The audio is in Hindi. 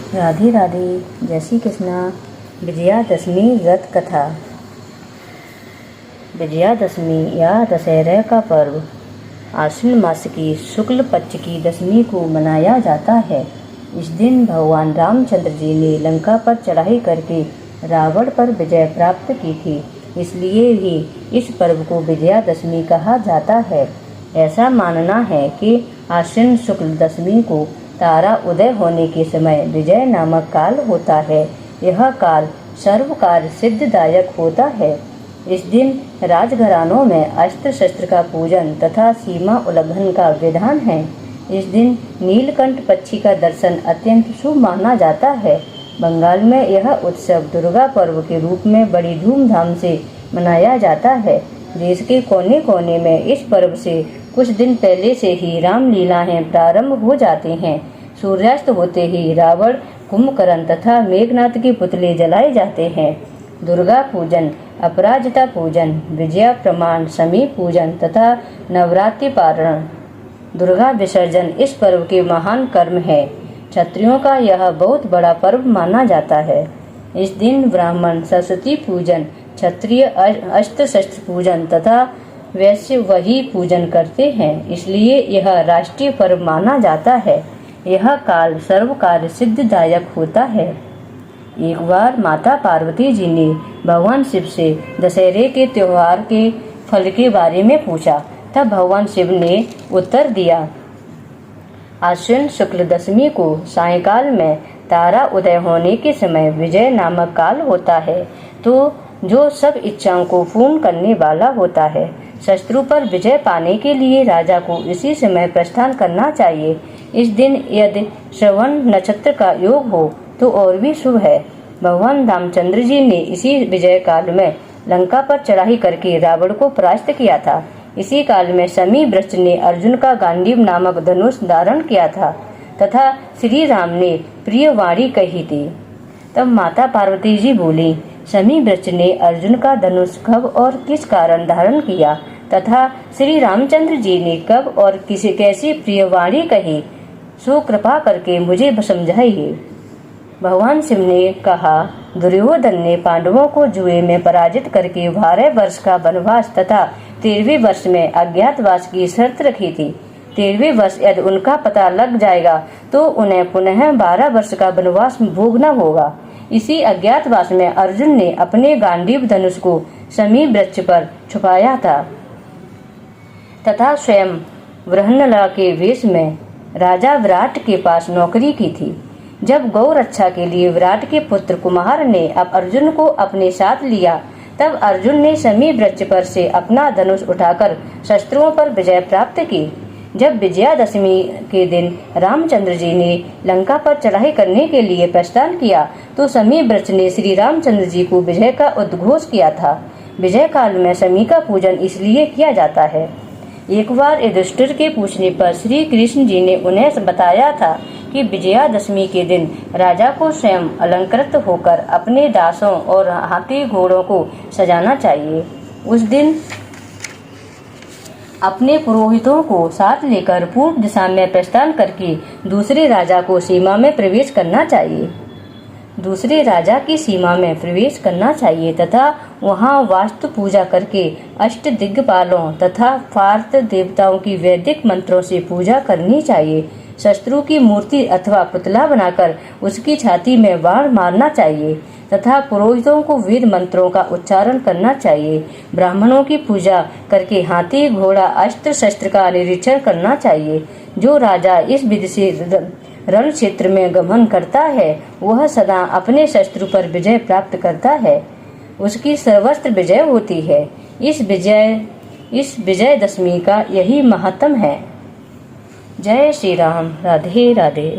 राधे राधे। जय श्री कृष्णा। विजयादशमी व्रत कथा। विजयादशमी या दशहरा का पर्व आश्विन मास की शुक्ल पक्ष की दशमी को मनाया जाता है। इस दिन भगवान रामचंद्र जी ने लंका पर चढ़ाई करके रावण पर विजय प्राप्त की थी, इसलिए भी इस पर्व को विजयादशमी कहा जाता है। ऐसा मानना है कि आश्विन शुक्ल दशमी को तारा उदय होने के समय विजय नामक काल होता है। यह काल सर्व कार्य सिद्धिदायक होता है। इस दिन राजघरानों में अस्त्र शस्त्र का पूजन तथा सीमा उल्लंघन का विधान है। इस दिन नीलकंठ पक्षी का दर्शन अत्यंत शुभ माना जाता है। बंगाल में यह उत्सव दुर्गा पर्व के रूप में बड़ी धूमधाम से मनाया जाता है। देश के कोने कोने में इस पर्व से कुछ दिन पहले से ही रामलीलाएं प्रारंभ हो जाती हैं। सूर्यास्त होते ही रावण, कुंभकर्ण तथा मेघनाथ के पुतले जलाए जाते हैं। दुर्गा पूजन, अपराजिता पूजन, विजया प्रमाण, शमी पूजन तथा नवरात्रि पारण, दुर्गा विसर्जन इस पर्व के महान कर्म है। क्षत्रियों का यह बहुत बड़ा पर्व माना जाता है। इस दिन ब्राह्मण सरस्वती पूजन, क्षत्रिय अस्त्र शस्त्र पूजन तथा वैश्य वही पूजन करते हैं, इसलिए यह राष्ट्रीय पर्व माना जाता है। यह काल सर्व कार्य सिद्धिदायक होता है। एक बार माता पार्वती जी ने भगवान शिव से दशहरे के त्योहार के फल के बारे में पूछा। तब भगवान शिव ने उत्तर दिया, आश्विन शुक्ल दशमी को सायंकाल में तारा उदय होने के समय विजय नामक काल होता है, तो जो सब इच्छाओं को पूर्ण करने वाला होता है। शत्रु पर विजय पाने के लिए राजा को इसी समय प्रस्थान करना चाहिए। इस दिन यदि श्रवण नक्षत्र का योग हो तो और भी शुभ है। भगवान रामचंद्र जी ने इसी विजय काल में लंका पर चढ़ाई करके रावण को परास्त किया था। इसी काल में शमी वृक्ष ने अर्जुन का गांडीव नामक धनुष धारण किया था तथा श्री राम ने प्रिय वाणी कही थी। तब माता पार्वती जी बोली, शमी वृक्ष ने अर्जुन का धनुष कब और किस कारण धारण किया तथा श्री रामचंद्र जी ने कब और किसी कैसी प्रिय वाणी कही, सो कृपा करके मुझे समझाइए। भगवान शिव ने कहा, दुर्योधन ने पांडवों को जुए में पराजित करके 12 वर्ष का वनवास तथा 13वें वर्ष में अज्ञातवास की शर्त रखी थी। 13वें वर्ष यदि उनका पता लग जाएगा तो उन्हें पुनः 12 वर्ष का वनवास भोगना होगा। इसी अज्ञातवास में अर्जुन ने अपने गांडीव धनुष को शमी वृक्ष पर छुपाया था तथा स्वयं वृहन्नला के वेश में राजा विराट के पास नौकरी की थी। जब गौ रक्षा के लिए विराट के पुत्र कुमार ने अब अर्जुन को अपने साथ लिया, तब अर्जुन ने शमी वृक्ष पर से अपना धनुष उठाकर शत्रुओं पर विजय प्राप्त की। जब विजयादशमी के दिन रामचंद्र जी ने लंका पर चढ़ाई करने के लिए प्रस्थान किया, तो शमी वृक्ष ने श्री रामचंद्र जी को विजय का उद्घोष किया था। विजय काल में शमी का पूजन इसलिए किया जाता है। एक बार युधिष्ठिर के पूछने पर श्री कृष्ण जी ने उन्हें बताया था कि विजयादशमी के दिन राजा को स्वयं अलंकृत होकर अपने दासों और हाथी घोड़ों को सजाना चाहिए। उस दिन अपने पुरोहितों को साथ लेकर पूर्व दिशा में प्रस्थान करके दूसरे राजा को सीमा में प्रवेश करना चाहिए। दूसरे राजा की सीमा में प्रवेश करना चाहिए तथा वहां वास्तु पूजा करके अष्ट दिग्पालों तथा पार्थ देवताओं की वैदिक मंत्रों से पूजा करनी चाहिए। शत्रु की मूर्ति अथवा पुतला बनाकर उसकी छाती में बाण मारना चाहिए तथा पुरोहितों को वेद मंत्रों का उच्चारण करना चाहिए। ब्राह्मणों की पूजा करके हाथी घोड़ा अस्त्र शस्त्र का निरीक्षण करना चाहिए। जो राजा इस विधि से रण क्षेत्र में गमन करता है, वह सदा अपने शत्रु पर विजय प्राप्त करता है। उसकी सर्वस्त्र विजय होती है। इस विजयदशमी का यही महत्व है। जय श्री राम। राधे राधे।